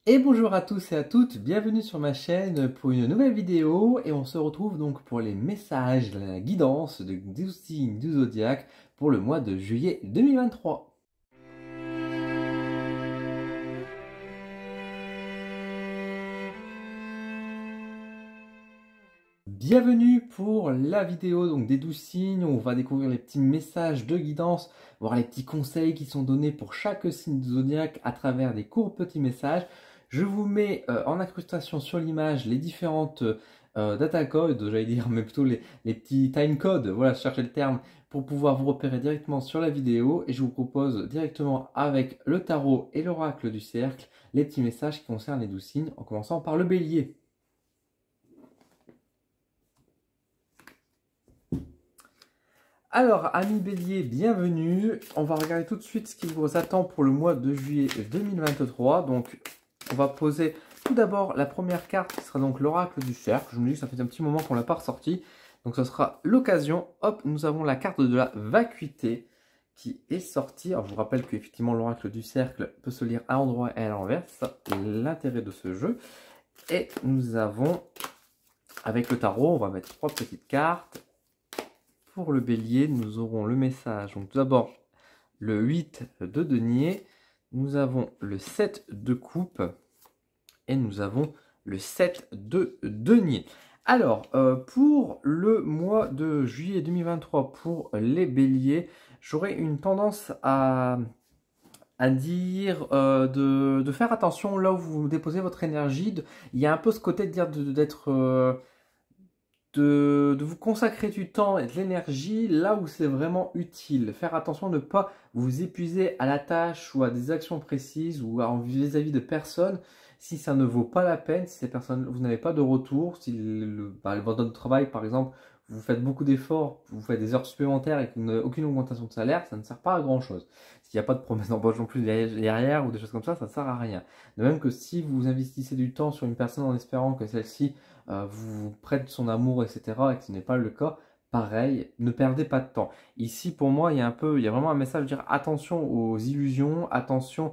Et bonjour à tous et à toutes, bienvenue sur ma chaîne pour une nouvelle vidéo et on se retrouve donc pour les messages, la guidance de 12 signes du zodiaque pour le mois de juillet 2023. Bienvenue pour la vidéo donc des 12 signes, on va découvrir les petits messages de guidance, voir les petits conseils qui sont donnés pour chaque signe du zodiaque à travers des courts petits messages. Je vous mets en incrustation sur l'image les différentes data codes, j'allais dire, mais plutôt les petits time codes, voilà, je cherchais le terme, pour pouvoir vous repérer directement sur la vidéo. Et je vous propose directement avec le tarot et l'oracle du cercle, les petits messages qui concernent les 12 signes, en commençant par le bélier. Alors, amis bélier, bienvenue. On va regarder tout de suite ce qui vous attend pour le mois de juillet 2023. Donc, on va poser tout d'abord la première carte qui sera donc l'oracle du cercle. Je me dis que ça fait un petit moment qu'on ne l'a pas ressorti. Donc, ce sera l'occasion. Hop, nous avons la carte de la vacuité qui est sortie. Alors, je vous rappelle qu'effectivement, l'oracle du cercle peut se lire à l'endroit et à l'envers. C'est ça l'intérêt de ce jeu. Et nous avons, avec le tarot, on va mettre 3 petites cartes. Pour le bélier, nous aurons le message. Donc tout d'abord, le 8 de denier. Nous avons le 7 de coupe. Et nous avons le 7 de denier. Alors, pour le mois de juillet 2023, pour les béliers, j'aurais une tendance à dire de faire attention là où vous déposez votre énergie. Il y a un peu ce côté de dire d'être... de vous consacrer du temps et de l'énergie là où c'est vraiment utile. Faire attention de ne pas vous épuiser à la tâche ou à des actions précises ou vis-à-vis de personnes si ça ne vaut pas la peine, si ces personnes, vous n'avez pas de retour, si votre travail par exemple, vous faites beaucoup d'efforts, vous faites des heures supplémentaires et que vous n'avez aucune augmentation de salaire, ça ne sert pas à grand chose. S'il n'y a pas de promesse d'embauche non plus derrière ou des choses comme ça ne sert à rien. De même que si vous investissez du temps sur une personne en espérant que celle-ci vous prête son amour, etc., et que ce n'est pas le cas, pareil, ne perdez pas de temps. Ici, pour moi, il y a vraiment un message de dire attention aux illusions, attention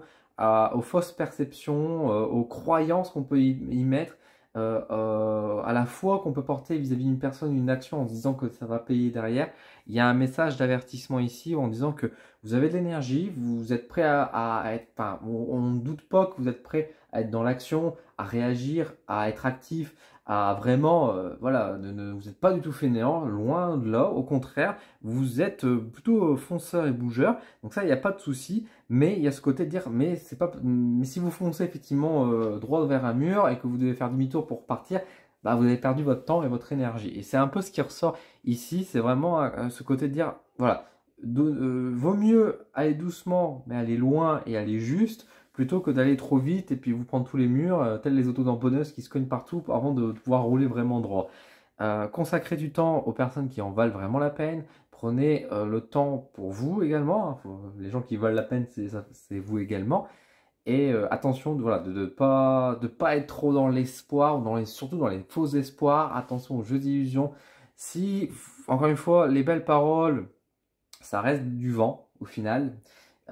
aux fausses perceptions, aux croyances qu'on peut y mettre, à la foi qu'on peut porter vis-à-vis d'une personne, une action en se disant que ça va payer derrière. Il y a un message d'avertissement ici en disant que vous avez de l'énergie, vous êtes prêt à être, enfin, on ne doute pas que vous êtes prêt à être dans l'action, à réagir, à être actif, à vraiment, voilà, vous n'êtes pas du tout fainéant, loin de là, au contraire, vous êtes plutôt fonceur et bougeur, donc ça, il n'y a pas de souci, mais il y a ce côté de dire, mais si vous foncez effectivement droit vers un mur et que vous devez faire demi-tour pour partir, bah, vous avez perdu votre temps et votre énergie. Et c'est un peu ce qui ressort ici, c'est vraiment ce côté de dire, voilà, vaut mieux aller doucement, mais aller loin et aller juste, plutôt que d'aller trop vite et puis vous prendre tous les murs, tels les autotamponneuses qui se cognent partout avant de pouvoir rouler vraiment droit. Consacrez du temps aux personnes qui en valent vraiment la peine. Prenez le temps pour vous également. Hein. Les gens qui valent la peine, c'est vous également. Et attention voilà, de ne pas être trop dans l'espoir, surtout dans les faux espoirs. Attention aux jeux d'illusion. Si, encore une fois, les belles paroles, ça reste du vent au final.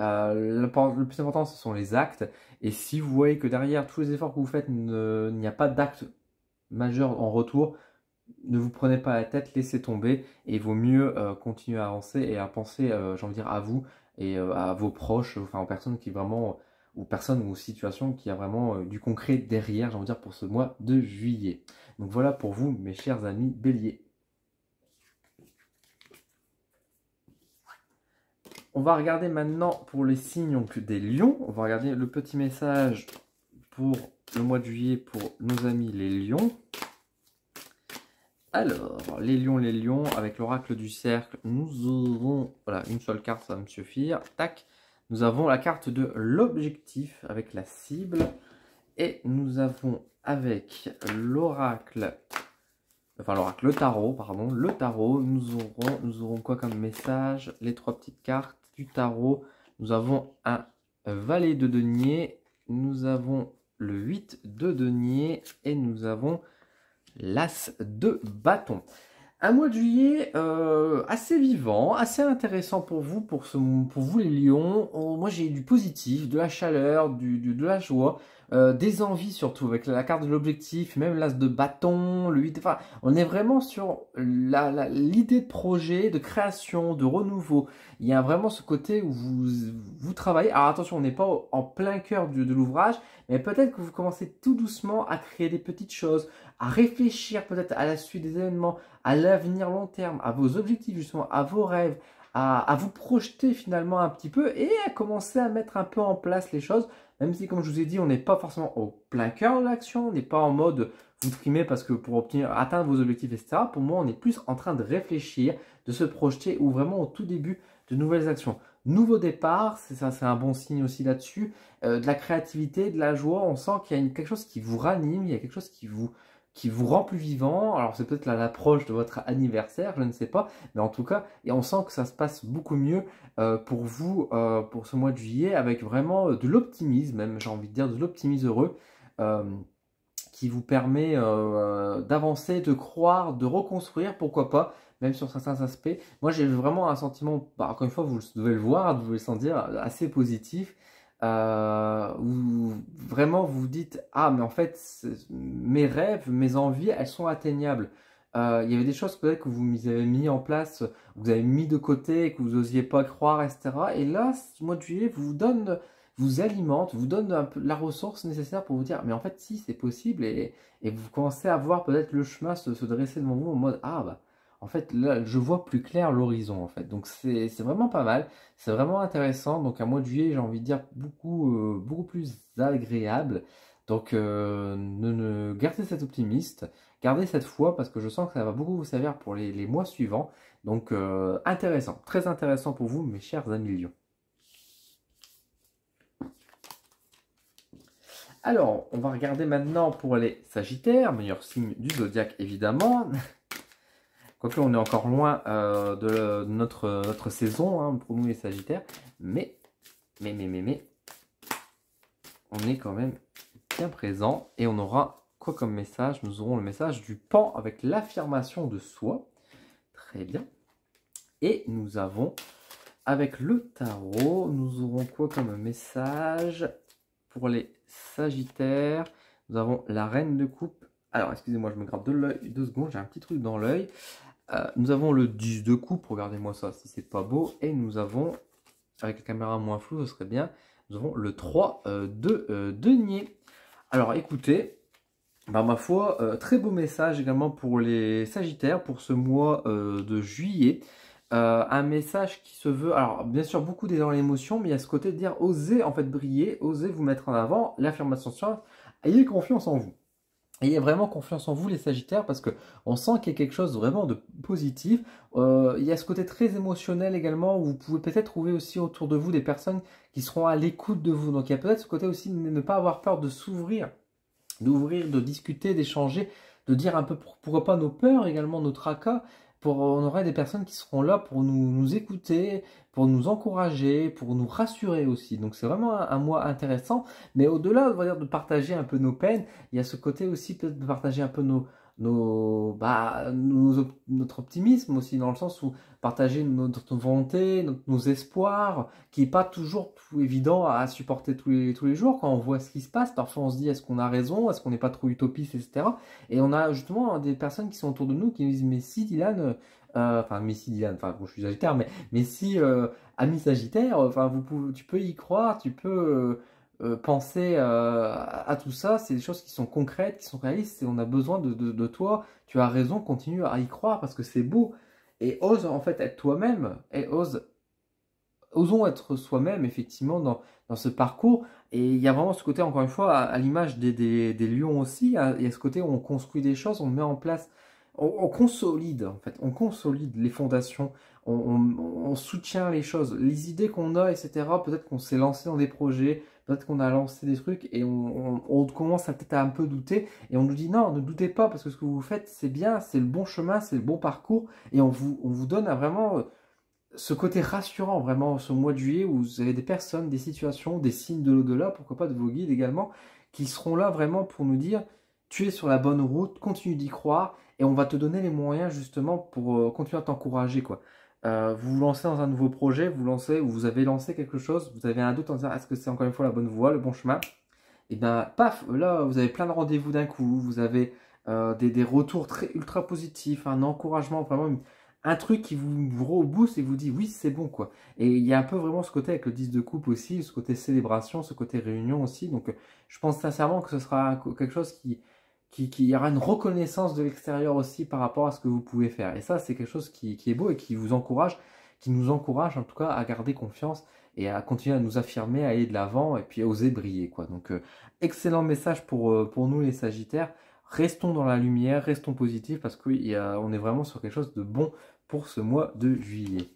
Le plus important, ce sont les actes. Et si vous voyez que derrière tous les efforts que vous faites, il n'y a pas d'acte majeur en retour, ne vous prenez pas la tête, laissez tomber. Et il vaut mieux continuer à avancer et à penser, j'ai envie de dire, à vous et à vos proches, enfin aux personnes qui vraiment, ou personnes ou situations qui a vraiment du concret derrière, j'ai envie de dire, pour ce mois de juillet. Donc voilà pour vous, mes chers amis béliers. On va regarder maintenant pour les signes donc, des lions. On va regarder le petit message pour le mois de juillet pour nos amis les lions. Alors, les lions, avec l'oracle du cercle, nous aurons, voilà, une seule carte, ça va me suffire. Tac. Nous avons la carte de l'objectif avec la cible. Et nous avons avec l'oracle, le tarot, pardon, le tarot, nous aurons quoi comme message? Les 3 petites cartes du tarot. Nous avons un valet de denier, nous avons le 8 de denier et nous avons l'as de bâton. Un mois de juillet assez vivant, assez intéressant pour vous, pour vous les lions. Moi j'ai du positif, de la chaleur, de la joie. des envies surtout, avec la carte de l'objectif, même l'as de bâton, le 8, enfin, on est vraiment sur l'idée de projet, de création, de renouveau. Il y a vraiment ce côté où vous travaillez. Alors attention, on n'est pas en plein cœur de l'ouvrage, mais peut-être que vous commencez tout doucement à créer des petites choses, à réfléchir peut-être à la suite des événements, à l'avenir long terme, à vos objectifs justement, à vos rêves, à vous projeter finalement un petit peu et à commencer à mettre un peu en place les choses, même si comme je vous ai dit, on n'est pas forcément au plein cœur de l'action, on n'est pas en mode vous trimez parce que pour atteindre vos objectifs, etc. Pour moi, on est plus en train de réfléchir, de se projeter ou vraiment au tout début de nouvelles actions. Nouveau départ, c'est ça, c'est un bon signe aussi là-dessus. De la créativité, de la joie, on sent qu'il y a quelque chose qui vous ranime, il y a quelque chose qui vous rend plus vivant. Alors c'est peut-être l'approche de votre anniversaire, je ne sais pas, mais en tout cas, et on sent que ça se passe beaucoup mieux pour vous, pour ce mois de juillet, avec vraiment de l'optimisme, même j'ai envie de dire de l'optimisme heureux, qui vous permet d'avancer, de croire, de reconstruire, pourquoi pas, même sur certains aspects. Moi j'ai vraiment un sentiment, bah, encore une fois, vous devez le voir, vous devez le sentir, assez positif. Où vraiment vous vous dites ah mais en fait mes rêves, mes envies elles sont atteignables. Il y avait des choses peut-être que vous avez mis en place, vous avez mis de côté, que vous n'osiez pas croire, etc. Et là ce mois de juillet vous alimente, vous donne un peu la ressource nécessaire pour vous dire mais en fait si c'est possible et vous commencez à voir peut-être le chemin se dresser devant vous en mode ah bah en fait, là, je vois plus clair l'horizon, en fait. Donc, c'est vraiment pas mal. C'est vraiment intéressant. Donc, un mois de juillet, j'ai envie de dire, beaucoup plus agréable. Donc, gardez cet optimiste. Gardez cette foi parce que je sens que ça va beaucoup vous servir pour les mois suivants. Donc, intéressant. Très intéressant pour vous, mes chers amis Lions. Alors, on va regarder maintenant pour les Sagittaires, meilleur signe du zodiaque, évidemment. Quoique on est encore loin de notre saison hein, pour nous les Sagittaires, mais on est quand même bien présent et on aura quoi comme message? Nous aurons le message du pan avec l'affirmation de soi. Très bien. Et nous avons, avec le tarot, nous aurons quoi comme message pour les Sagittaires? Nous avons la reine de coupe. Alors, excusez-moi, je me gratte 2 secondes, j'ai un petit truc dans l'œil. Nous avons le 10 de coupe, regardez-moi ça si c'est pas beau. Et nous avons, avec la caméra moins floue, ce serait bien, nous avons le 3 de denier. Alors écoutez, bah, ma foi, très beau message également pour les Sagittaires pour ce mois de juillet. Un message qui se veut, alors bien sûr beaucoup dans l'émotion, mais il y a ce côté de dire osez en fait briller, osez vous mettre en avant, l'affirmation sur ayez confiance en vous. Ayez vraiment confiance en vous les Sagittaires parce que on sent qu'il y a quelque chose vraiment de positif. Il y a ce côté très émotionnel également où vous pouvez peut-être trouver aussi autour de vous des personnes qui seront à l'écoute de vous. Donc il y a peut-être ce côté aussi de ne pas avoir peur de s'ouvrir, d'ouvrir, de discuter, d'échanger, de dire un peu pourquoi pas nos peurs également, nos tracas. On aurait des personnes qui seront là pour nous écouter, pour nous encourager, pour nous rassurer aussi. Donc c'est vraiment un mois intéressant. Mais au-delà, on va dire, de partager un peu nos peines, il y a ce côté aussi peut-être de partager un peu notre optimisme aussi, dans le sens où partager notre volonté, nos espoirs, qui n'est pas toujours tout évident à supporter tous les jours quand on voit ce qui se passe. Parfois on se dit est-ce qu'on a raison, est-ce qu'on n'est pas trop utopiste, etc. Et on a justement des personnes qui sont autour de nous qui nous disent mais si Dylan, enfin bon, je suis Sagittaire, mais si ami Sagittaire, enfin tu peux y croire, tu peux penser à tout ça, c'est des choses qui sont concrètes, qui sont réalistes, et on a besoin de toi, tu as raison, continue à y croire parce que c'est beau, et ose en fait être toi-même, et osons être soi-même effectivement dans ce parcours, et il y a vraiment ce côté, encore une fois, à l'image des lions aussi, il y a ce côté où on construit des choses, on met en place, on consolide en fait, on consolide les fondations, on soutient les choses, les idées qu'on a, etc. Peut-être qu'on s'est lancé dans des projets, peut-être qu'on a lancé des trucs et on commence à peut-être à un peu douter et on nous dit non, ne doutez pas parce que ce que vous faites c'est bien, c'est le bon chemin, c'est le bon parcours et on vous donne vraiment ce côté rassurant vraiment ce mois de juillet où vous avez des personnes, des situations, des signes de l'au-delà, pourquoi pas de vos guides également, qui seront là vraiment pour nous dire tu es sur la bonne route, continue d'y croire et on va te donner les moyens justement pour continuer à t'encourager quoi. Vous vous lancez dans un nouveau projet, vous avez lancé quelque chose, vous avez un doute en disant est-ce que c'est encore une fois la bonne voie, le bon chemin? et bien, paf, là, vous avez plein de rendez-vous d'un coup, vous avez des retours très ultra positifs, un encouragement, vraiment un truc qui vous rebooste et vous dit oui, c'est bon, quoi. Et il y a un peu vraiment ce côté avec le 10 de coupe aussi, ce côté célébration, ce côté réunion aussi. Donc, je pense sincèrement que ce sera quelque chose qui y aura une reconnaissance de l'extérieur aussi par rapport à ce que vous pouvez faire. Et ça, c'est quelque chose qui est beau et qui vous encourage, qui nous encourage en tout cas à garder confiance et à continuer à nous affirmer, à aller de l'avant et puis à oser briller, quoi. Donc, excellent message pour nous les Sagittaires. Restons dans la lumière, restons positifs parce qu'on est vraiment sur quelque chose de bon pour ce mois de juillet.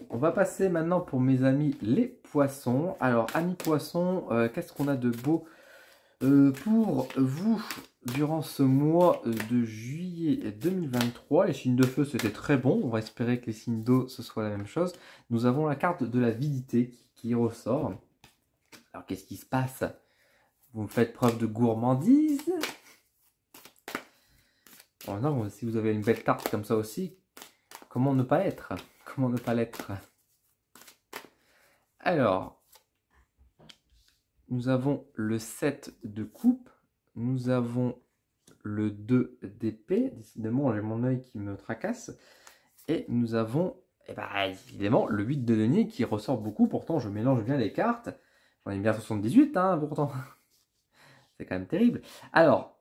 On va passer maintenant pour mes amis les poissons. Alors, amis poissons, qu'est-ce qu'on a de beau pour vous durant ce mois de juillet 2023? Les signes de feu, c'était très bon. On va espérer que les signes d'eau, ce soit la même chose. Nous avons la carte de l'avidité qui ressort. Alors, qu'est-ce qui se passe? Vous me faites preuve de gourmandise? Oh non, si vous avez une belle carte comme ça aussi, comment ne pas l'être? Comment ne pas l'être? Alors, nous avons le 7 de coupe, nous avons le 2 d'épée, décidément j'ai mon œil qui me tracasse, et nous avons évidemment le 8 de denier qui ressort beaucoup, pourtant je mélange bien les cartes, j'en ai bien 78 hein, pourtant, c'est quand même terrible. Alors,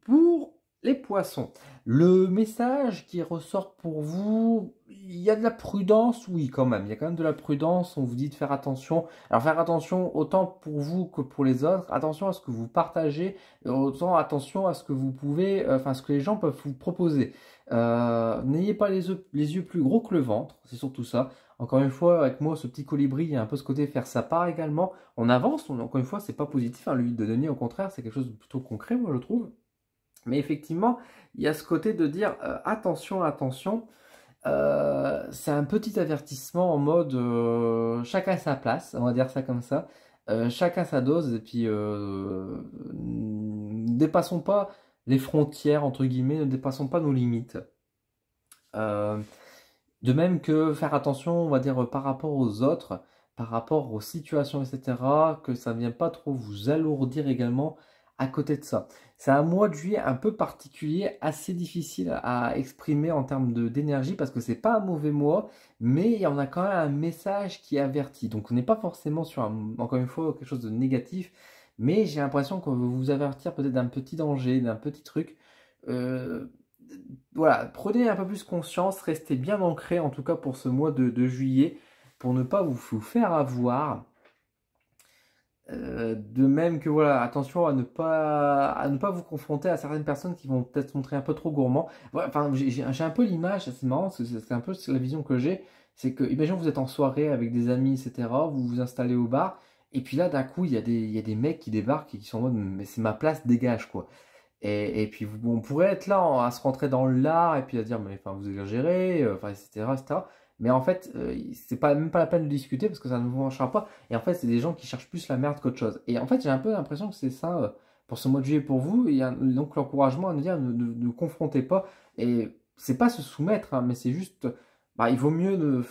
pour les poissons, le message qui ressort pour vous, il y a de la prudence, oui quand même, il y a quand même de la prudence, on vous dit de faire attention. Alors faire attention autant pour vous que pour les autres, attention à ce que vous partagez, autant attention à ce que vous pouvez, enfin ce que les gens peuvent vous proposer. N'ayez pas les yeux plus gros que le ventre, c'est surtout ça. Encore une fois, avec moi, ce petit colibri, il y a un peu ce côté faire sa part également. On avance, encore une fois, c'est pas positif, hein, le 8 de denier, au contraire, c'est quelque chose de plutôt concret, moi je trouve. Mais effectivement, il y a ce côté de dire attention, attention. C'est un petit avertissement en mode chacun sa place, on va dire ça comme ça. Chacun sa dose et puis ne dépassons pas les frontières, entre guillemets, ne dépassons pas nos limites. De même que faire attention, on va dire, par rapport aux autres, par rapport aux situations, etc., que ça ne vienne pas trop vous alourdir également à côté de ça. C'est un mois de juillet un peu particulier, assez difficile à exprimer en termes d'énergie, parce que c'est pas un mauvais mois, mais il y en a quand même un message qui avertit. Donc on n'est pas forcément sur, encore une fois, quelque chose de négatif, mais j'ai l'impression qu'on veut vous avertir peut-être d'un petit danger, d'un petit truc. Voilà, prenez un peu plus conscience, restez bien ancré en tout cas pour ce mois de juillet, pour ne pas vous faire avoir. De même que voilà, attention à ne pas vous confronter à certaines personnes qui vont peut-être se montrer un peu trop gourmands. Voilà, enfin, j'ai un peu l'image, c'est marrant, c'est un peu la vision que j'ai, c'est que, imaginons vous êtes en soirée avec des amis, etc., vous vous installez au bar, et puis là, d'un coup, il y a des mecs qui débarquent et qui sont en mode, mais c'est ma place, dégage, quoi. Et puis on pourrait être là à se rentrer dans l'art et puis à dire mais enfin vous exagérez, enfin etc., etc. Mais en fait c'est pas même pas la peine de discuter parce que ça ne vous marchera pas. Et en fait c'est des gens qui cherchent plus la merde qu'autre chose. Et en fait j'ai un peu l'impression que c'est ça pour ce mois de juillet pour vous. Il y a donc l'encouragement à nous dire ne confrontez pas. Et c'est pas se soumettre hein, mais c'est juste bah, il vaut mieux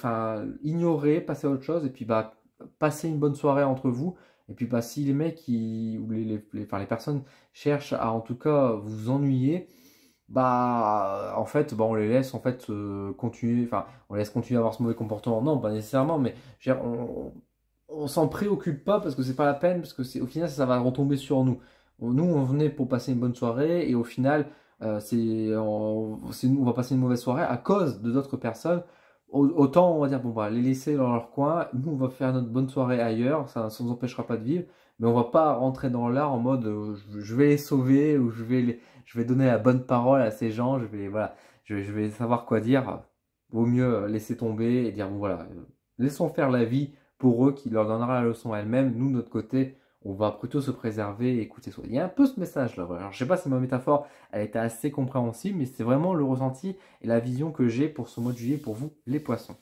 ignorer, passer à autre chose et puis bah passer une bonne soirée entre vous. Et puis bah, si les mecs ou les personnes cherchent à en tout cas vous ennuyer, bah en fait bah, on les laisse en fait continuer, enfin on laisse continuer à avoir ce mauvais comportement. Non, pas nécessairement, mais je veux dire, on s'en préoccupe pas parce que c'est pas la peine, parce que au final ça va retomber sur nous. Nous on venait pour passer une bonne soirée et au final on va passer une mauvaise soirée à cause de d'autres personnes. Autant on va dire bon bah les laisser dans leur coin, nous on va faire notre bonne soirée ailleurs, ça nous empêchera pas de vivre, mais on va pas rentrer dans l'art en mode je vais les sauver ou je vais donner la bonne parole à ces gens, je vais savoir quoi dire. Vaut mieux laisser tomber et dire bon voilà, laissons faire la vie pour eux qui leur donnera la leçon elle-même. Nous de notre côté, on va plutôt se préserver et écouter soi. Il y a un peu ce message là. Voilà. Alors, je sais pas si ma métaphore elle était assez compréhensible, mais c'est vraiment le ressenti et la vision que j'ai pour ce mois de juillet pour vous les poissons.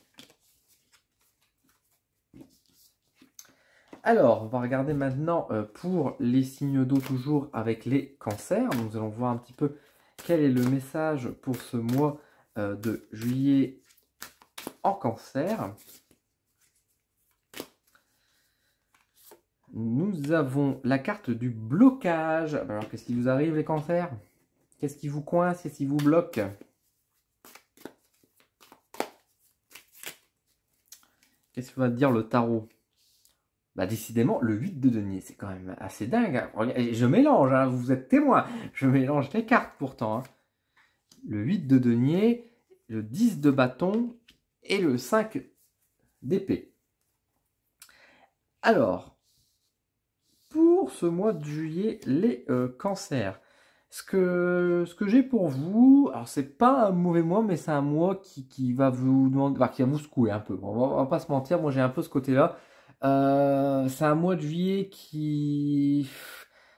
Alors, on va regarder maintenant pour les signes d'eau toujours avec les cancers. Donc, nous allons voir un petit peu quel est le message pour ce mois de juillet en cancer. nous avons la carte du blocage. Alors, qu'est-ce qui vous arrive, les cancers? Qu'est-ce qui vous coince? Qu'est-ce qui vous bloque? Qu'est-ce que va dire le tarot? Bah, décidément, le 8 de denier, c'est quand même assez dingue. Hein. Je mélange, hein, vous êtes témoin. Je mélange les cartes pourtant. Hein. Le 8 de denier, le 10 de bâton et le 5 d'épée. Alors, pour ce mois de juillet, les cancers, ce que j'ai pour vous, alors c'est pas un mauvais mois, mais c'est un mois qui va vous demander, qui va vous secouer un peu. On va pas se mentir, moi j'ai un peu ce côté-là. C'est un mois de juillet qui...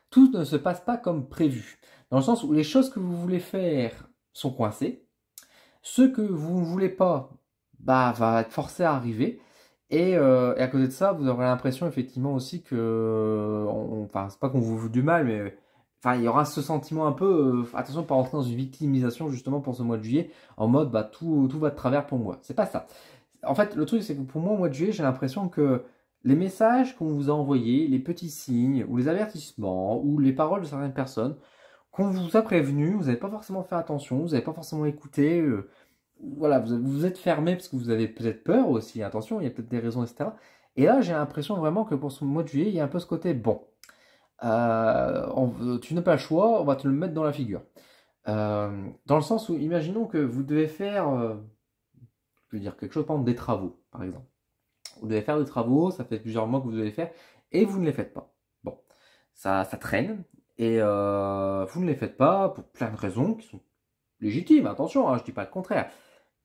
Tout ne se passe pas comme prévu. Dans le sens où les choses que vous voulez faire sont coincées. Ce que vous ne voulez pas, bah, va être forcé à arriver. Et à côté de ça, vous aurez l'impression effectivement aussi que... Enfin, c'est pas qu'on vous veut du mal, mais... Enfin, il y aura ce sentiment un peu... attention de ne pas rentrer dans une victimisation justement pour ce mois de juillet. En mode, bah, tout va de travers pour moi. C'est pas ça. En fait, le truc, c'est que pour moi, au mois de juillet, j'ai l'impression que les messages qu'on vous a envoyés, les petits signes, ou les avertissements, ou les paroles de certaines personnes, qu'on vous a prévenu, vous n'avez pas forcément fait attention, vous n'avez pas forcément écouté, voilà, vous êtes fermé parce que vous avez peut-être peur aussi, attention, il y a peut-être des raisons, etc. Et là, j'ai l'impression vraiment que pour ce mois de juillet, il y a un peu ce côté, bon, tu n'as pas le choix, on va te le mettre dans la figure. Dans le sens où, imaginons que vous devez faire, je veux dire quelque chose, par exemple des travaux, par exemple. Vous devez faire des travaux, ça fait plusieurs mois que vous devez faire, et vous ne les faites pas. Bon, ça traîne, et vous ne les faites pas pour plein de raisons qui sont légitimes, attention, hein, je ne dis pas le contraire,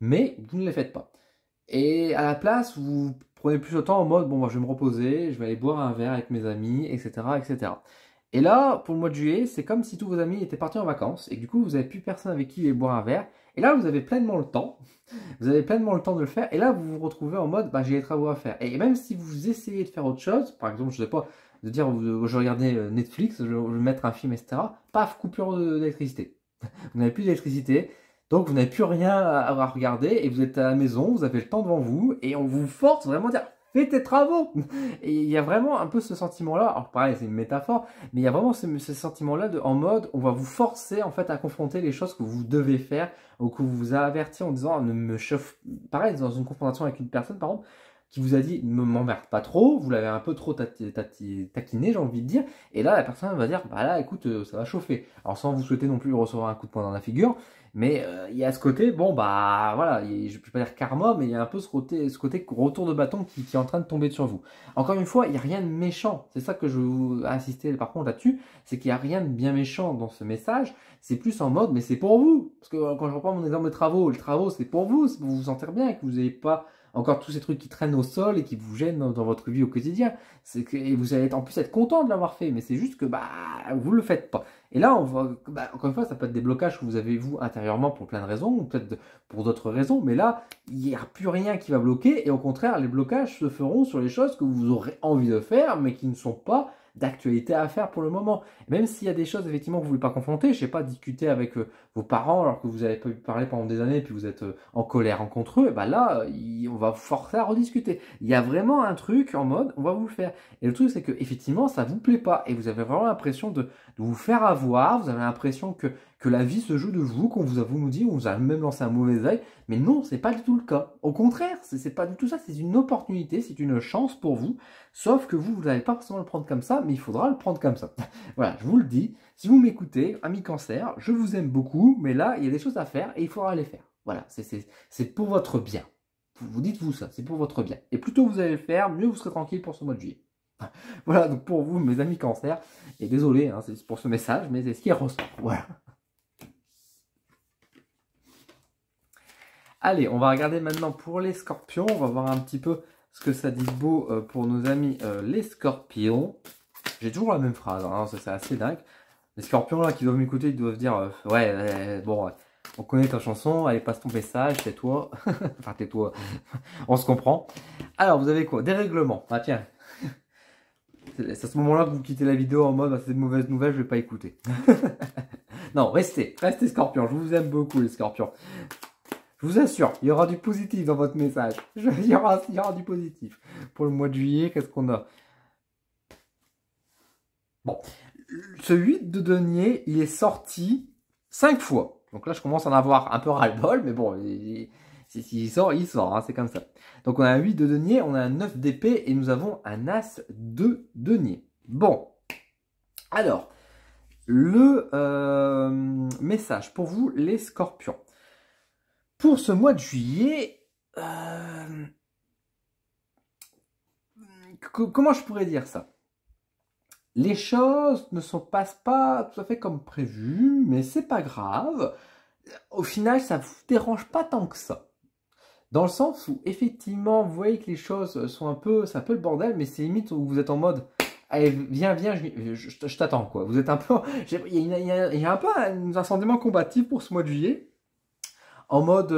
mais vous ne les faites pas. Et à la place, vous prenez plus de temps en mode, bon, bah, je vais me reposer, je vais aller boire un verre avec mes amis, etc., etc. Et là, pour le mois de juillet, c'est comme si tous vos amis étaient partis en vacances, et que du coup, vous n'avez plus personne avec qui aller boire un verre, et là, vous avez pleinement le temps. Vous avez pleinement le temps de le faire. Et là, vous vous retrouvez en mode, bah, j'ai des travaux à faire. Et même si vous essayez de faire autre chose, par exemple, je sais pas, de dire, je regardais Netflix, je vais mettre un film, etc. Paf, coupure d'électricité. Vous n'avez plus d'électricité. Donc, vous n'avez plus rien à regarder. Et vous êtes à la maison, vous avez le temps devant vous. Et on vous force vraiment à dire, fais tes travaux. Et il y a vraiment un peu ce sentiment-là. Alors, pareil, c'est une métaphore. Mais il y a vraiment ce sentiment-là en mode, on va vous forcer, en fait, à confronter les choses que vous devez faire ou que vous a averti en disant ne me chauffe. Pareil, dans une confrontation avec une personne, par exemple, qui vous a dit ne m'emmerde pas trop, vous l'avez un peu trop taquiné, j'ai envie de dire, et là la personne va dire bah là écoute, ça va chauffer. Alors sans vous souhaiter non plus recevoir un coup de poing dans la figure, mais il y a ce côté, bon bah voilà, je ne vais pas dire karma, mais il y a un peu ce côté retour de bâton qui est en train de tomber sur vous. Encore une fois, il n'y a rien de méchant, c'est ça que je veux insister par contre là-dessus, c'est qu'il n'y a rien de bien méchant dans ce message, c'est plus en mode mais c'est pour vous. Parce que quand je reprends mon exemple de travaux, le travaux c'est pour vous vous sentir bien et que vous n'ayez pas encore tous ces trucs qui traînent au sol et qui vous gênent dans votre vie au quotidien. Et vous allez en plus être content de l'avoir fait, mais c'est juste que bah vous le faites pas. Et là, on voit, bah, encore une fois, ça peut être des blocages que vous avez vous intérieurement pour plein de raisons, ou peut-être pour d'autres raisons, mais là, il n'y a plus rien qui va bloquer, et au contraire, les blocages se feront sur les choses que vous aurez envie de faire, mais qui ne sont pas d'actualité à faire pour le moment. Même s'il y a des choses effectivement que vous ne voulez pas confronter, je sais pas, discuter avec vos parents alors que vous avez pas pu parler pendant des années et puis vous êtes en colère contre eux, bah là, on va vous forcer à rediscuter. Il y a vraiment un truc en mode, on va vous le faire. Et le truc, c'est que effectivement, ça vous plaît pas et vous avez vraiment l'impression de vous faire avoir, vous avez l'impression que la vie se joue de vous, qu'on vous a voulu nous dire, on vous a même lancé un mauvais œil, mais non, c'est pas du tout le cas. Au contraire, c'est pas du tout ça, c'est une opportunité, c'est une chance pour vous, sauf que vous n'allez pas forcément le prendre comme ça, mais il faudra le prendre comme ça. Voilà, je vous le dis, si vous m'écoutez, amis cancer, je vous aime beaucoup, mais là, il y a des choses à faire et il faudra les faire. Voilà, c'est pour votre bien. Vous dites-vous ça, c'est pour votre bien. Et plus tôt vous allez le faire, mieux vous serez tranquille pour ce mois de juillet. Voilà, donc pour vous, mes amis cancer, et désolé hein, c'est pour ce message, mais c'est ce qui ressort. Voilà. Allez, on va regarder maintenant pour les scorpions. On va voir un petit peu ce que ça dit de beau pour nos amis les scorpions. J'ai toujours la même phrase, hein, c'est assez dingue. Les scorpions là qui doivent m'écouter, ils doivent dire bon, on connaît ta chanson, allez, passe ton message, tais-toi. Enfin, tais-toi, on se comprend. Alors, vous avez quoi? Des règlements. Ah tiens. C'est à ce moment-là que vous quittez la vidéo en mode bah, c'est de mauvaises nouvelles, je vais pas écouter. Non, restez scorpions, je vous aime beaucoup les scorpions. Je vous assure, il y aura du positif dans votre message. Il y aura du positif. Pour le mois de juillet, qu'est-ce qu'on a? Bon, ce 8 de denier, il est sorti 5 fois. Donc là, je commence à en avoir un peu ras-le-bol, mais bon, s'il sort, il sort, hein, c'est comme ça. Donc on a un 8 de denier, on a un 9 d'épée et nous avons un as de denier. Bon, alors, le message pour vous, les scorpions. Pour ce mois de juillet, comment je pourrais dire ça? Les choses ne se passent pas tout à fait comme prévu, mais c'est pas grave. Au final, ça vous dérange pas tant que ça. Dans le sens où, effectivement, vous voyez que les choses sont c'est un peu le bordel, mais c'est limite où vous êtes en mode, allez, viens, je t'attends, quoi. Vous êtes un peu, il y a un peu un sentiment combatif pour ce mois de juillet. En mode,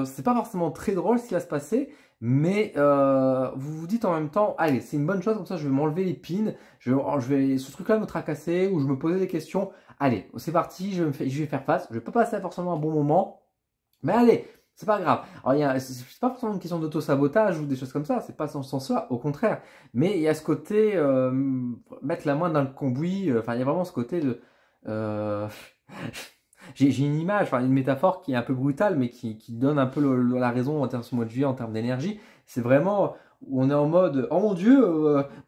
c'est pas forcément très drôle ce qui va se passer, mais vous vous dites en même temps, allez, c'est une bonne chose, comme ça je vais m'enlever l'épine, je vais ce truc-là me tracasser, ou je me posais des questions, allez, c'est parti, je vais faire face, je vais pas passer forcément un bon moment, mais allez, c'est pas grave. Alors, c'est pas forcément une question d'auto-sabotage ou des choses comme ça, c'est pas dans ce sens-là, au contraire, mais il y a ce côté, mettre la main dans le cambouis, enfin, il y a vraiment ce côté de... J'ai une image, enfin une métaphore qui est un peu brutale, mais qui donne un peu la raison en termes de ce mois de juillet, en termes d'énergie. C'est vraiment où on est en mode, oh mon Dieu,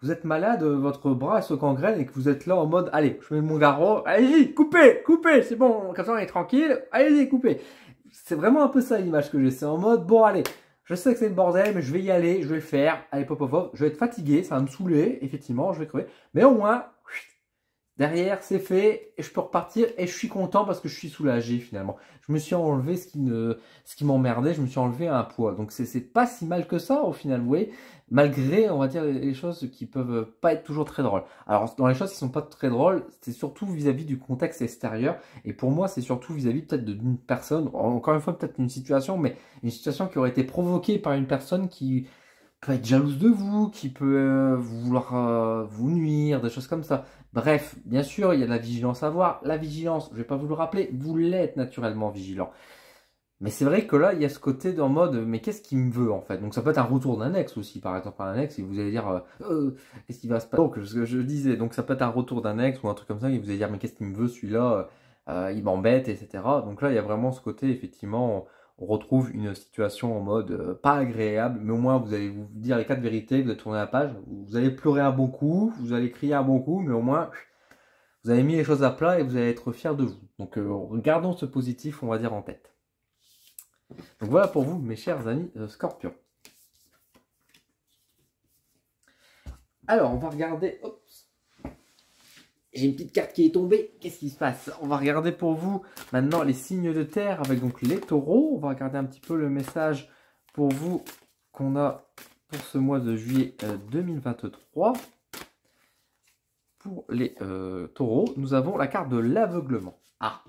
vous êtes malade, votre bras se gangrène et que vous êtes là en mode, allez, je mets mon garrot, allez-y, coupez, c'est bon, comme ça on est tranquille, allez-y, coupez. C'est vraiment un peu ça l'image que j'ai, c'est en mode, bon allez, je sais que c'est le bordel, mais je vais y aller, je vais le faire, allez, pop, je vais être fatigué, ça va me saouler, effectivement, je vais crever, mais au moins, derrière, c'est fait, et je peux repartir, et je suis content parce que je suis soulagé finalement. Je me suis enlevé ce qui m'emmerdait, je me suis enlevé un poids. Donc c'est pas si mal que ça au final, vous voyez, malgré, on va dire, les choses qui peuvent pas être toujours très drôles. Alors dans les choses qui sont pas très drôles, c'est surtout vis-à-vis du contexte extérieur, et pour moi c'est surtout vis-à-vis peut-être d'une personne, encore une fois peut-être une situation, mais une situation qui aurait été provoquée par une personne qui peut être jalouse de vous, qui peut vouloir vous nuire, des choses comme ça. Bref, bien sûr, il y a de la vigilance à avoir. La vigilance, je ne vais pas vous le rappeler, vous l'êtes naturellement vigilant. Mais c'est vrai que là, il y a ce côté en mode, mais qu'est-ce qu'il me veut en fait? Donc ça peut être un retour d'un ex aussi, par exemple un ex, et vous allez dire, qu'est-ce qui va se passer? Donc ce que je disais, donc ça peut être un retour d'un ex ou un truc comme ça, et vous allez dire, mais qu'est-ce qu'il me veut celui-là? Il m'embête, etc. Donc là, il y a vraiment ce côté, effectivement, on retrouve une situation en mode pas agréable, mais au moins vous allez vous dire les 4 vérités, vous allez tourner la page, vous allez pleurer un bon coup, vous allez crier un bon coup, mais au moins vous avez mis les choses à plat et vous allez être fier de vous. Donc gardons ce positif, on va dire, en tête. Donc voilà pour vous, mes chers amis Scorpions. Alors, on va regarder... Oups. J'ai une petite carte qui est tombée. Qu'est-ce qui se passe? On va regarder pour vous maintenant les signes de terre avec donc les taureaux. On va regarder un petit peu le message pour vous qu'on a pour ce mois de juillet 2023. Pour les taureaux, nous avons la carte de l'aveuglement. Ah!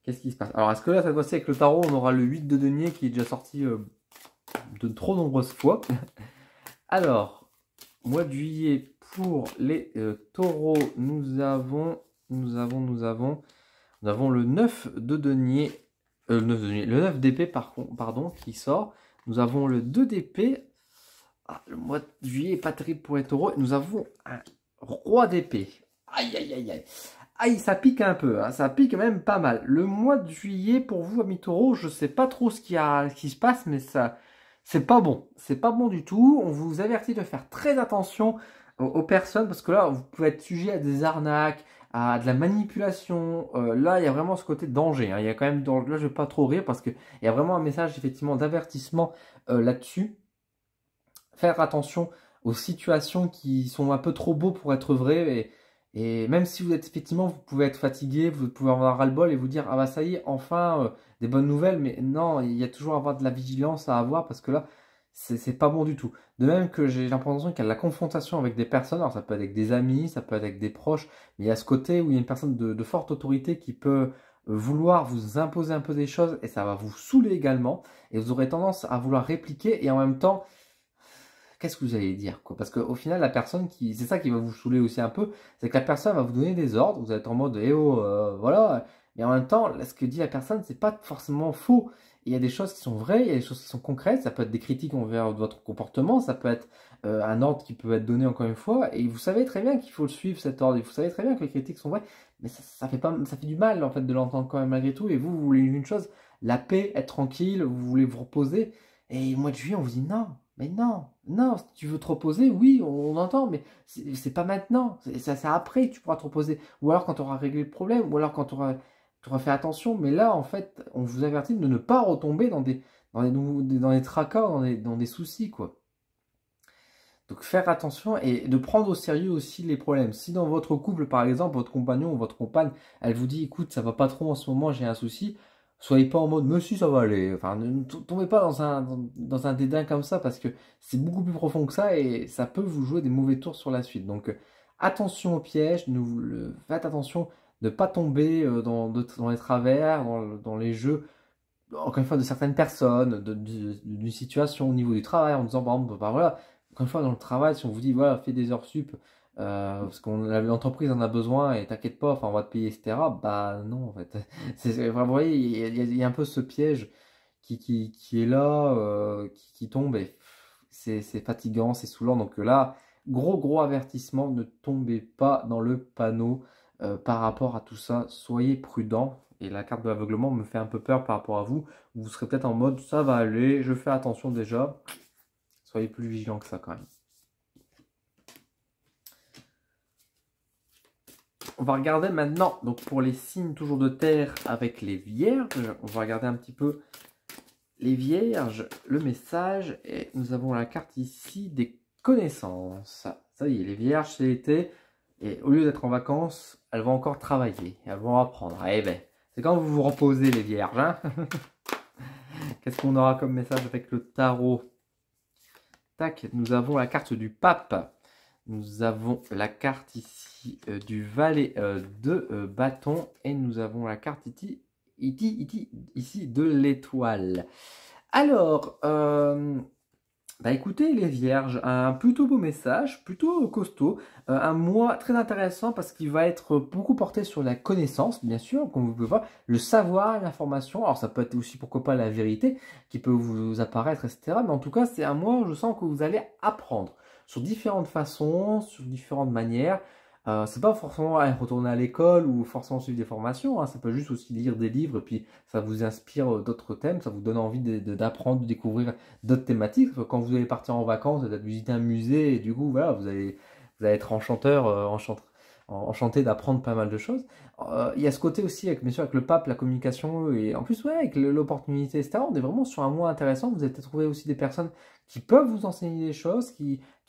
Qu'est-ce qui se passe? Alors, est-ce que là, cette fois-ci, avec le tarot, on aura le 8 de denier qui est déjà sorti de trop nombreuses fois? Alors, mois de juillet, pour les taureaux, nous avons le 9 de denier, le 9 d'épée, pardon, qui sort. Nous avons le 2 d'épée. Ah, le mois de juillet n'est pas terrible pour les taureaux. Nous avons un roi d'épée. Aïe, aïe, aïe, aïe. Aïe, ça pique un peu, hein, ça pique même pas mal. Le mois de juillet, pour vous, amis taureaux, je sais pas trop ce qui se passe, mais ça, c'est pas bon. C'est pas bon du tout. On vous avertit de faire très attention aux personnes, parce que là, vous pouvez être sujet à des arnaques, à de la manipulation. Là, il y a vraiment ce côté de danger, hein. Il y a quand même, là, je vais pas trop rire, parce qu'il y a vraiment un message, effectivement, d'avertissement là-dessus. Faire attention aux situations qui sont un peu trop beaux pour être vraies, et même si vous êtes effectivement, vous pouvez être fatigué, vous pouvez avoir ras-le-bol et vous dire, ah bah ça y est, enfin, des bonnes nouvelles, mais non, il y a toujours à avoir de la vigilance à avoir, parce que là, c'est pas bon du tout. De même que j'ai l'impression qu'il y a de la confrontation avec des personnes, alors ça peut être avec des amis, ça peut être avec des proches, mais il y a ce côté où il y a une personne de forte autorité qui peut vouloir vous imposer un peu des choses, et ça va vous saouler également, et vous aurez tendance à vouloir répliquer, et en même temps, qu'est-ce que vous allez dire, quoi? Parce qu'au final, la personne c'est ça qui va vous saouler aussi un peu, c'est que la personne va vous donner des ordres, vous êtes en mode, eh oh, voilà, mais en même temps, là, ce que dit la personne, c'est pas forcément faux, il y a des choses qui sont vraies, il y a des choses qui sont concrètes, ça peut être des critiques envers votre comportement, ça peut être un ordre qui peut être donné encore une fois, et vous savez très bien qu'il faut le suivre cet ordre, et vous savez très bien que les critiques sont vraies, mais ça fait pas, ça fait du mal en fait de l'entendre quand même malgré tout, et vous voulez une chose, la paix, être tranquille, vous voulez vous reposer, et au mois de juillet on vous dit non, mais non, non, si tu veux te reposer, oui, on entend, mais c'est pas maintenant, c'est après que tu pourras te reposer, ou alors quand tu auras réglé le problème, ou alors quand tu auras fait attention, mais là en fait on vous avertit de ne pas retomber dans des tracas, dans des soucis quoi. Donc faire attention et de prendre au sérieux aussi les problèmes. Si dans votre couple, par exemple, votre compagnon ou votre compagne, elle vous dit, écoute, ça va pas trop en ce moment, j'ai un souci, soyez pas en mode, mais si ça va aller. Enfin, ne tombez pas dans un dédain comme ça parce que c'est beaucoup plus profond que ça et ça peut vous jouer des mauvais tours sur la suite. Donc attention aux pièges, faites attention de ne pas tomber dans les travers, dans les jeux encore une fois, de certaines personnes, d'une situation au niveau du travail, en disant, par exemple, bah, voilà, encore une fois, dans le travail, si on vous dit, voilà, fais des heures sup, parce que l'entreprise en a besoin et t'inquiète pas, enfin, on va te payer, etc. Bah non, en fait. Vous voyez, il y a un peu ce piège qui est là, qui tombe et c'est fatigant, c'est saoulant. Donc là, gros avertissement, ne tombez pas dans le panneau par rapport à tout ça. Soyez prudent. Et la carte de l'aveuglement me fait un peu peur par rapport à vous. Vous serez peut-être en mode, ça va aller, je fais attention déjà. Soyez plus vigilant que ça quand même. On va regarder maintenant, donc pour les signes toujours de terre avec les vierges, on va regarder un petit peu les vierges, le message, et nous avons la carte ici des connaissances. Ça y est, les vierges c'est l'été, et au lieu d'être en vacances, elles vont encore travailler, elles vont apprendre. Eh ben, c'est quand vous vous reposez les vierges, hein. Qu'est-ce qu'on aura comme message avec le tarot? Tac, nous avons la carte du pape. Nous avons la carte ici du valet de bâton. Et nous avons la carte ici de l'étoile. Alors, bah écoutez les vierges, un plutôt beau message, plutôt costaud, un mois très intéressant parce qu'il va être beaucoup porté sur la connaissance, bien sûr, comme vous pouvez voir, le savoir, l'information, alors ça peut être aussi pourquoi pas la vérité qui peut vous apparaître, etc. Mais en tout cas, c'est un mois où je sens que vous allez apprendre sur différentes façons, sur différentes manières. C'est pas forcément retourner à l'école ou forcément suivre des formations, hein. Ça peut juste aussi lire des livres et puis ça vous inspire d'autres thèmes, ça vous donne envie d'apprendre, de découvrir d'autres thématiques. Quand vous allez partir en vacances, vous allez visiter un musée et du coup, voilà, vous allez être enchanteur, enchanté d'apprendre pas mal de choses. Il y a ce côté aussi, bien sûr, avec le pape, la communication et en plus, ouais, avec l'opportunité, etc. On est vraiment sur un mois intéressant. Vous allez trouver aussi des personnes qui peuvent vous enseigner des choses,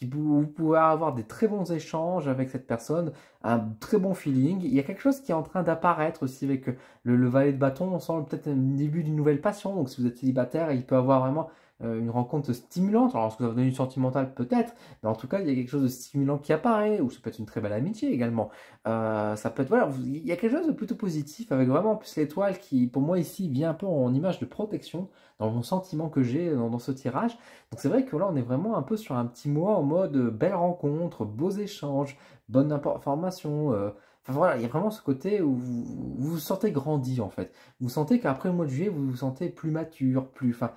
vous pouvez avoir des très bons échanges avec cette personne, un très bon feeling. Il y a quelque chose qui est en train d'apparaître aussi avec le valet de bâton. On sent peut-être un début d'une nouvelle passion. Donc si vous êtes célibataire, il peut avoir vraiment une rencontre stimulante. Alors est-ce que ça va devenir sentimentale peut-être, mais en tout cas il y a quelque chose de stimulant qui apparaît, ou ça peut être une très belle amitié également. Ça peut être, voilà, il y a quelque chose de plutôt positif avec vraiment en plus l'étoile qui pour moi ici vient un peu en image de protection dans mon sentiment que j'ai dans ce tirage. Donc c'est vrai que là on est vraiment un peu sur un petit mois en mode belle rencontre, beaux échanges, bonne information. Enfin voilà, il y a vraiment ce côté où vous vous sentez grandi en fait. Vous sentez qu'après le mois de juillet, vous vous sentez plus mature, enfin,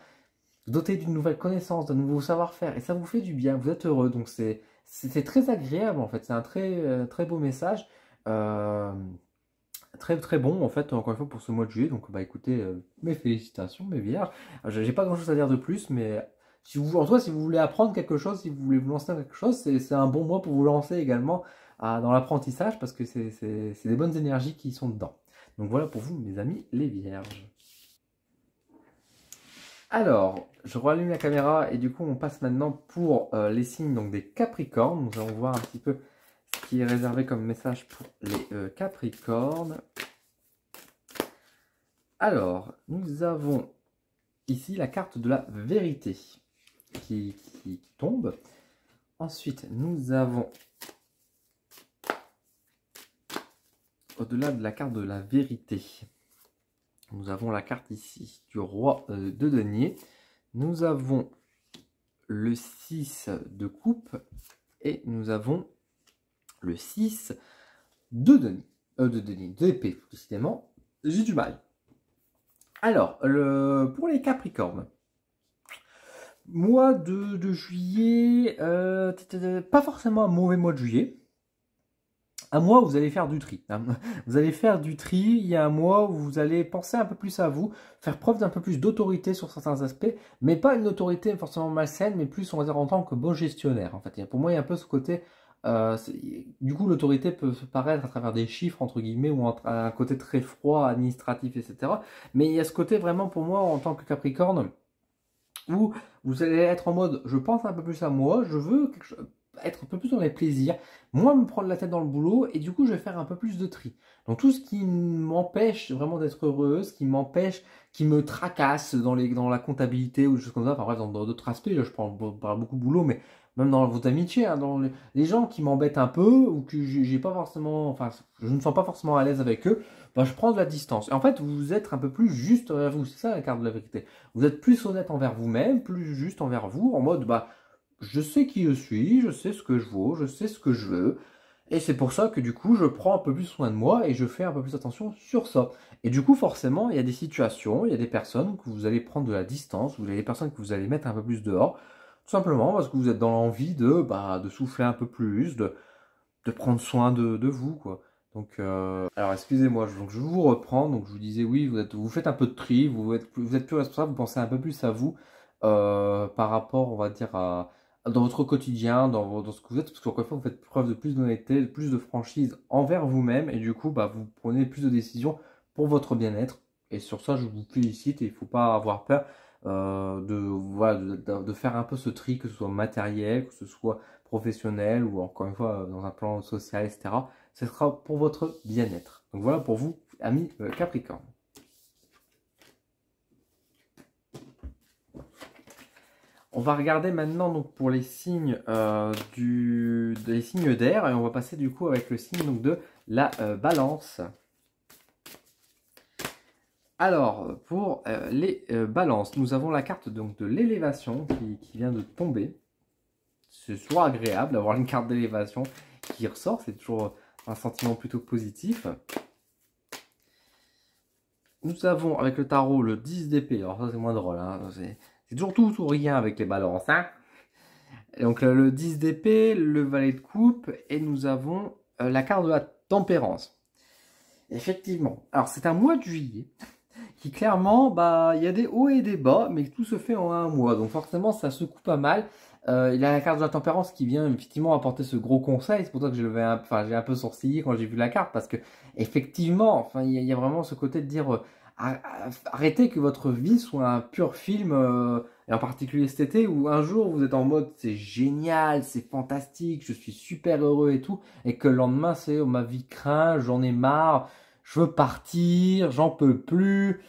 doté d'une nouvelle connaissance, d'un nouveau savoir-faire. Et ça vous fait du bien, vous êtes heureux. Donc c'est très agréable en fait. C'est un très beau message. Euh, très bon en fait, encore une fois pour ce mois de juillet. Donc bah écoutez, mes félicitations, mes vierges. J'ai pas grand-chose à dire de plus, mais en tout cas, si vous voulez apprendre quelque chose, si vous voulez vous lancer dans quelque chose, c'est un bon mois pour vous lancer également dans l'apprentissage parce que c'est des bonnes énergies qui sont dedans. Donc voilà pour vous, mes amis, les vierges. Alors, je rallume la caméra et du coup, on passe maintenant pour les signes donc, des Capricornes. Nous allons voir un petit peu ce qui est réservé comme message pour les Capricornes. Alors, nous avons ici la carte de la vérité qui tombe. Ensuite, nous avons, au-delà de la carte de la vérité, nous avons la carte ici du roi de denier. Nous avons le 6 de coupe et nous avons le 6 de denier. D'épée, décidément. J'ai du mal. Alors, pour les Capricornes, mois de juillet, pas forcément un mauvais mois de juillet. Un mois où vous allez faire du tri. Hein. Vous allez faire du tri, il y a un mois où vous allez penser un peu plus à vous, faire preuve d'un peu plus d'autorité sur certains aspects, mais pas une autorité forcément malsaine, mais plus, on va dire, en tant que bon gestionnaire. En fait, pour moi, il y a un peu ce côté... du coup, l'autorité peut se paraître à travers des chiffres, entre guillemets, ou un côté très froid, administratif, etc. Mais il y a ce côté vraiment, pour moi, en tant que Capricorne, où vous allez être en mode, je pense un peu plus à moi, je veux être un peu plus dans les plaisirs, moins me prendre la tête dans le boulot, et du coup je vais faire un peu plus de tri. Donc tout ce qui m'empêche vraiment d'être heureux, ce qui m'empêche, qui me tracasse dans la comptabilité ou des choses comme ça, enfin bref, dans d'autres aspects, là je parle beaucoup de boulot, mais même dans vos amitiés, hein, dans les gens qui m'embêtent un peu, ou que j'ai pas forcément, enfin je ne me sens pas forcément à l'aise avec eux, bah, je prends de la distance. Et en fait, vous êtes un peu plus juste envers vous, c'est ça la carte de la vérité. Vous êtes plus honnête envers vous-même, plus juste envers vous, en mode, bah, je sais qui je suis, je sais ce que je vaux, je sais ce que je veux. Et c'est pour ça que du coup, je prends un peu plus soin de moi et je fais un peu plus attention sur ça. Et du coup, forcément, il y a des situations, il y a des personnes que vous allez prendre de la distance, vous avez des personnes que vous allez mettre un peu plus dehors, tout simplement parce que vous êtes dans l'envie de souffler un peu plus, de prendre soin de vous, quoi. Donc, alors excusez-moi, donc je vous reprends. Donc je vous disais, oui, vous faites un peu de tri, vous êtes plus responsable, vous pensez un peu plus à vous par rapport, on va dire, dans votre quotidien, dans ce que vous êtes, parce qu'encore une fois, vous faites preuve de plus d'honnêteté, de plus de franchise envers vous-même, et du coup, bah, vous prenez plus de décisions pour votre bien-être. Et sur ça, je vous félicite, et il ne faut pas avoir peur voilà, de faire un peu ce tri, que ce soit matériel, que ce soit professionnel ou encore une fois dans un plan social, etc. Ce sera pour votre bien-être. Donc voilà pour vous, amis Capricorne. On va regarder maintenant donc pour les signes des signes d'air et on va passer du coup avec le signe donc, de la Balance. Alors pour les balances, nous avons la carte donc de l'élévation qui vient de tomber. C'est toujours agréable d'avoir une carte d'élévation qui ressort, c'est toujours un sentiment plutôt positif. Nous avons avec le tarot le 10 d'épée, alors ça c'est moins drôle, hein. C'est toujours tout ou rien avec les balances. Hein. Et donc le 10 d'épée, le valet de coupe et nous avons la carte de la tempérance. Effectivement, alors c'est un mois de juillet qui clairement, bah, il y a des hauts et des bas, mais tout se fait en un mois. Donc forcément, ça secoue pas mal. Il y a la carte de la tempérance qui vient effectivement apporter ce gros conseil. C'est pour ça que j'ai un peu sourcillé quand j'ai vu la carte, parce que effectivement, enfin, il y a vraiment ce côté de dire arrêtez que votre vie soit un pur film, et en particulier cet été où un jour vous êtes en mode c'est génial, c'est fantastique, je suis super heureux et tout, et que le lendemain c'est oh, ma vie craint, j'en ai marre, je veux partir, j'en peux plus.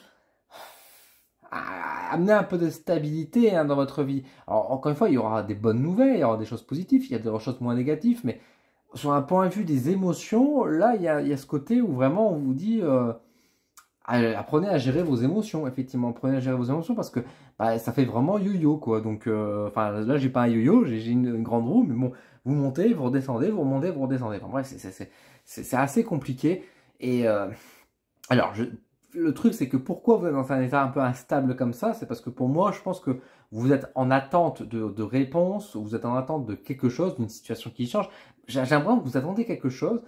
Amener un peu de stabilité hein, dans votre vie. Alors, encore une fois, il y aura des bonnes nouvelles, il y aura des choses positives, il y a des choses moins négatives, mais sur un point de vue des émotions, là, il y a ce côté où vraiment on vous dit apprenez à gérer vos émotions, effectivement, apprenez à gérer vos émotions parce que bah, ça fait vraiment yo-yo, quoi. Donc, enfin, là, j'ai pas un yo-yo, j'ai une grande roue, mais bon, vous montez, vous redescendez, vous remontez, vous redescendez. Enfin, bref, c'est assez compliqué. Et alors, le truc, c'est que pourquoi vous êtes dans un état un peu instable comme ça, c'est parce que pour moi, je pense que vous êtes en attente de réponses, vous êtes en attente de quelque chose, d'une situation qui change. J'ai l'impression que vous attendez quelque chose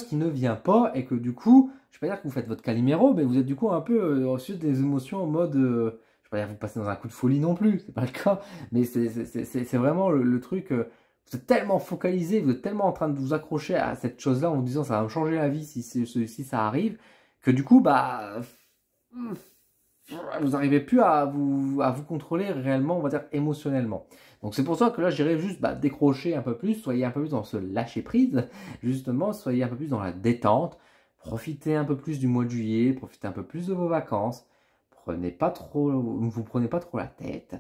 qui ne vient pas, et que du coup, je ne vais pas dire que vous faites votre Calimero, mais vous êtes du coup un peu au sud des émotions en mode, je ne vais pas dire que vous passez dans un coup de folie non plus, c'est pas le cas, mais c'est vraiment le truc, vous êtes tellement focalisé, vous êtes tellement en train de vous accrocher à cette chose-là en vous disant ça va me changer la vie si ça arrive, que du coup, bah, vous n'arrivez plus à vous contrôler réellement, on va dire, émotionnellement. Donc c'est pour ça que là, j'irais juste décrocher un peu plus, soyez un peu plus dans ce lâcher-prise, justement, soyez un peu plus dans la détente, profitez un peu plus du mois de juillet, profitez un peu plus de vos vacances, ne vous prenez pas trop la tête,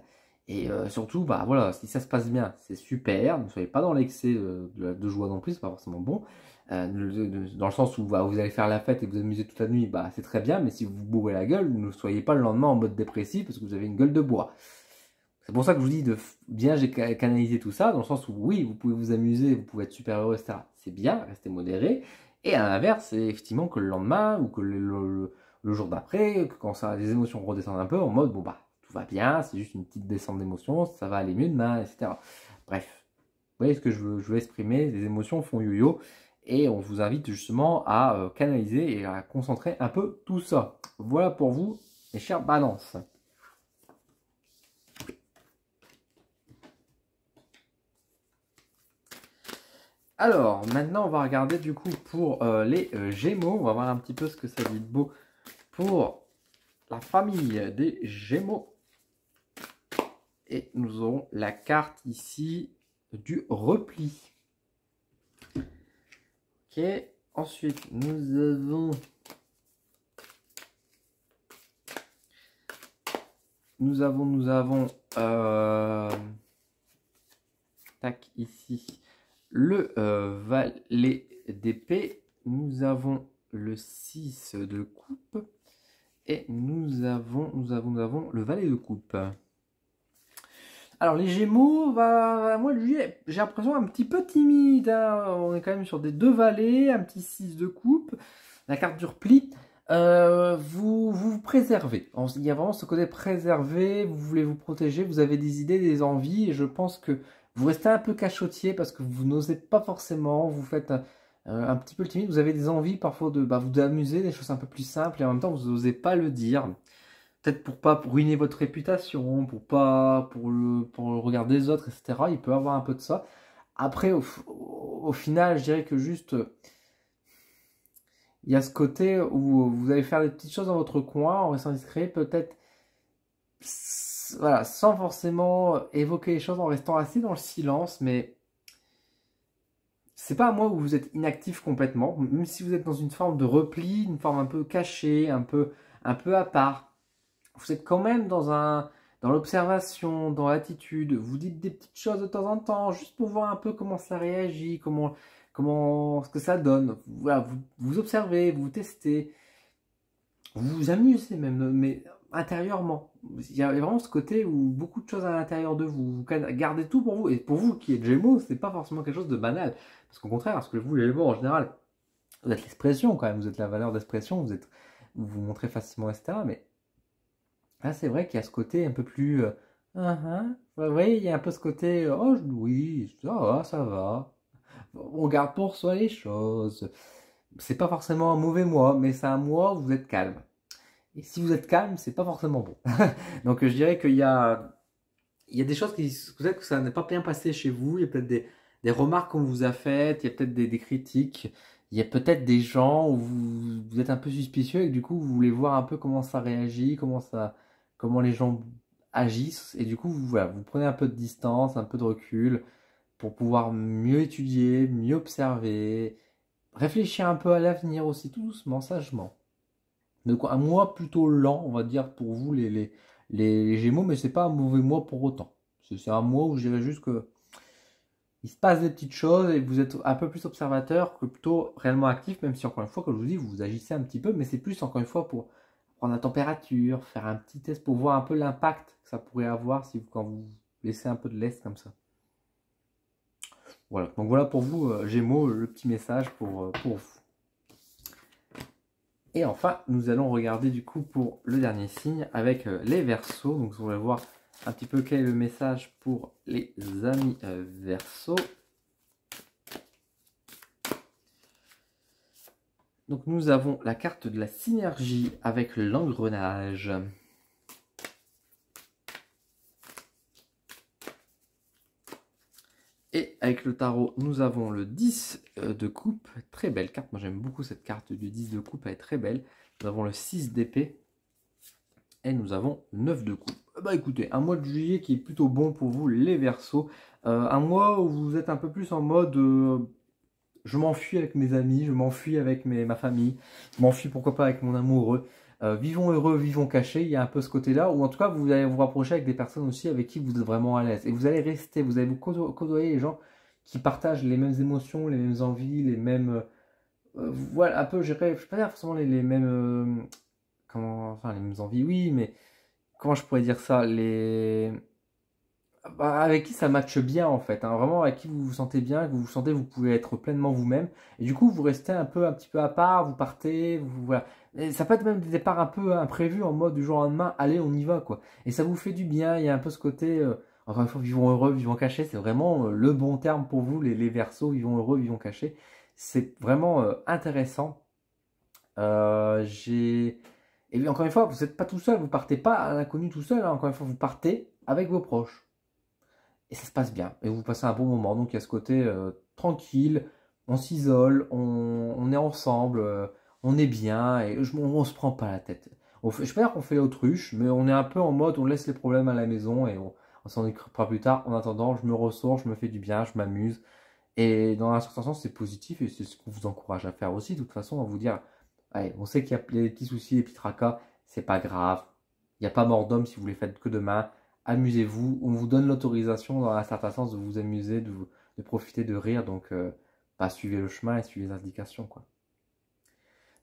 et surtout, bah voilà, si ça se passe bien, c'est super, ne soyez pas dans l'excès de joie non plus, c'est pas forcément bon, dans le sens où bah, vous allez faire la fête et vous amusez toute la nuit, bah, c'est très bien, mais si vous vous bourrez la gueule, ne soyez pas le lendemain en mode dépressif parce que vous avez une gueule de bois. C'est pour ça que je vous dis de bien canaliser tout ça, dans le sens où oui, vous pouvez vous amuser, vous pouvez être super heureux, etc. C'est bien, restez modéré. Et à l'inverse, c'est effectivement que le lendemain, ou que le jour d'après, quand ça, les émotions redescendent un peu, en mode, bon bah, tout va bien, c'est juste une petite descente d'émotions, ça va aller mieux demain, etc. Bref, vous voyez ce que je veux exprimer, les émotions font yo-yo, et on vous invite justement à canaliser et à concentrer un peu tout ça. Voilà pour vous, mes chères balances. Alors, maintenant, on va regarder du coup pour les Gémeaux. On va voir un petit peu ce que ça dit de beau pour la famille des Gémeaux. Et nous aurons la carte ici du repli. Ok, ensuite, nous avons tac, ici. Le valet d'épée, nous avons le 6 de coupe et nous avons le valet de coupe. Alors les Gémeaux, moi lui, j'ai l'impression un petit peu timide, hein. On est quand même sur des 2 valets, un petit 6 de coupe, la carte du repli. Vous préservez. Il y a vraiment ce côté préservé, vous voulez vous protéger, vous avez des idées, des envies, et je pense que vous restez un peu cachotier parce que vous n'osez pas forcément, vous faites un petit peu le timide, vous avez des envies parfois de vous amuser, des choses un peu plus simples, et en même temps vous n'osez pas le dire. Peut-être pour pas ruiner votre réputation, pour le regard des autres, etc. Il peut avoir un peu de ça. Après, au final, je dirais que juste il y a ce côté où vous allez faire des petites choses dans votre coin en restant discret, peut-être voilà, sans forcément évoquer les choses, en restant assis dans le silence, mais c'est pas à moi où vous êtes inactif complètement, même si vous êtes dans une forme de repli, une forme un peu cachée, un peu à part. Vous êtes quand même dans l'observation, dans l'attitude, vous dites des petites choses de temps en temps, juste pour voir un peu comment ça réagit, ce que ça donne. Voilà, vous observez, vous testez, vous vous amusez même, mais intérieurement. Il y a vraiment ce côté où beaucoup de choses à l'intérieur de vous, vous gardez tout pour vous. Et pour vous qui êtes Gémeaux, c'est pas forcément quelque chose de banal. Parce qu'au contraire, parce que vous, les Gémeaux, en général, vous êtes l'expression quand même, vous êtes la valeur d'expression, vous vous montrez facilement, etc. Mais là, c'est vrai qu'il y a ce côté un peu plus. Vous voyez, il y a un peu ce côté. Oh, oui, ça va. On garde pour soi les choses. C'est pas forcément un mauvais mois, mais c'est un mois où vous êtes calme. Et si vous êtes calme, c'est pas forcément bon. Donc, je dirais il y a des choses qui. Peut-être que ça n'est pas bien passé chez vous. Il y a peut-être des remarques qu'on vous a faites. Il y a peut-être des critiques. Il y a peut-être des gens où vous êtes un peu suspicieux et que du coup, vous voulez voir un peu comment ça réagit, comment les gens agissent. Et du coup, voilà, vous prenez un peu de distance, un peu de recul pour pouvoir mieux étudier, mieux observer, réfléchir un peu à l'avenir aussi, tout doucement, sagement. Donc un mois plutôt lent, on va dire, pour vous les Gémeaux, mais c'est pas un mauvais mois pour autant. C'est un mois où je dirais juste que il se passe des petites choses et vous êtes un peu plus observateur que plutôt réellement actif, même si encore une fois, comme je vous dis, vous agissez un petit peu, mais c'est plus encore une fois pour prendre la température, faire un petit test pour voir un peu l'impact que ça pourrait avoir si quand vous laissez un peu de l'est comme ça. Voilà, donc voilà pour vous, Gémeaux, le petit message pour vous. Et enfin, nous allons regarder du coup pour le dernier signe avec les Verseaux. Donc on va voir un petit peu quel est le message pour les amis Verseaux. Donc nous avons la carte de la synergie avec l'engrenage. Et avec le tarot, nous avons le 10 de coupe, très belle carte. Moi j'aime beaucoup cette carte du 10 de coupe, elle est très belle. Nous avons le 6 d'épée et nous avons le 9 de coupe. Bah écoutez, un mois de juillet qui est plutôt bon pour vous les Verseaux. Un mois où vous êtes un peu plus en mode je m'enfuis avec mes amis, je m'enfuis avec ma famille, je m'enfuis pourquoi pas avec mon amoureux. Vivons heureux, vivons cachés, il y a un peu ce côté-là, ou en tout cas vous allez vous rapprocher avec des personnes aussi avec qui vous êtes vraiment à l'aise. Et vous allez rester, vous allez vous côtoyer les gens qui partagent les mêmes émotions, les mêmes envies, les mêmes... voilà, un peu, je ne sais pas dire forcément les mêmes... enfin, les mêmes envies, oui, mais comment je pourrais dire ça bah, avec qui ça matche bien en fait, hein. Vraiment avec qui vous vous sentez bien, que vous vous sentez, vous pouvez être pleinement vous-même. Et du coup, vous restez un petit peu à part, vous partez, voilà. Et ça peut être même des départs un peu imprévus en mode du jour au lendemain, allez, on y va quoi. Et ça vous fait du bien, il y a un peu ce côté, encore une fois, vivons heureux, vivons cachés, c'est vraiment le bon terme pour vous, les Verseaux, vivons heureux, vivons cachés. C'est vraiment intéressant. J'ai... Et puis, encore une fois, vous n'êtes pas tout seul, vous partez pas à l'inconnu tout seul, hein. Encore une fois, vous partez avec vos proches. Et ça se passe bien. Et vous passez un bon moment. Donc il y a ce côté tranquille, on s'isole, on est ensemble, on est bien et on se prend pas la tête. Je ne peux pas dire qu'on fait l'autruche, mais on est un peu en mode on laisse les problèmes à la maison et on s'en occupera plus tard. En attendant, je me ressource, je me fais du bien, je m'amuse. Et dans un certain sens, c'est positif et c'est ce qu'on vous encourage à faire aussi. De toute façon, à vous dire, allez, on sait qu'il y a des petits soucis, des petits tracas, c'est pas grave. Il n'y a pas mort d'homme si vous les faites que demain. Amusez-vous. On vous donne l'autorisation, dans un certain sens, de vous amuser, de profiter, de rire. Donc, bah, suivez le chemin et suivez les indications, quoi.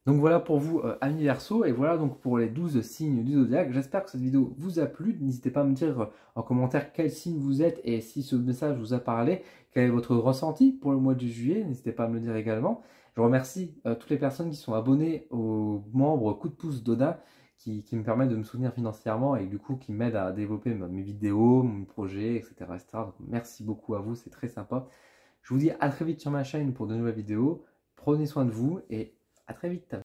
Donc voilà pour vous, amis Verseau, et voilà donc pour les 12 signes du zodiaque. J'espère que cette vidéo vous a plu. N'hésitez pas à me dire en commentaire quel signe vous êtes et si ce message vous a parlé, quel est votre ressenti pour le mois de juillet. N'hésitez pas à me le dire également. Je remercie toutes les personnes qui sont abonnées aux membres Coup de pouce d'Odin qui me permettent de me soutenir financièrement et du coup qui m'aident à développer mes vidéos, mon projet, etc., etc. Donc merci beaucoup à vous, c'est très sympa. Je vous dis à très vite sur ma chaîne pour de nouvelles vidéos. Prenez soin de vous et à très vite.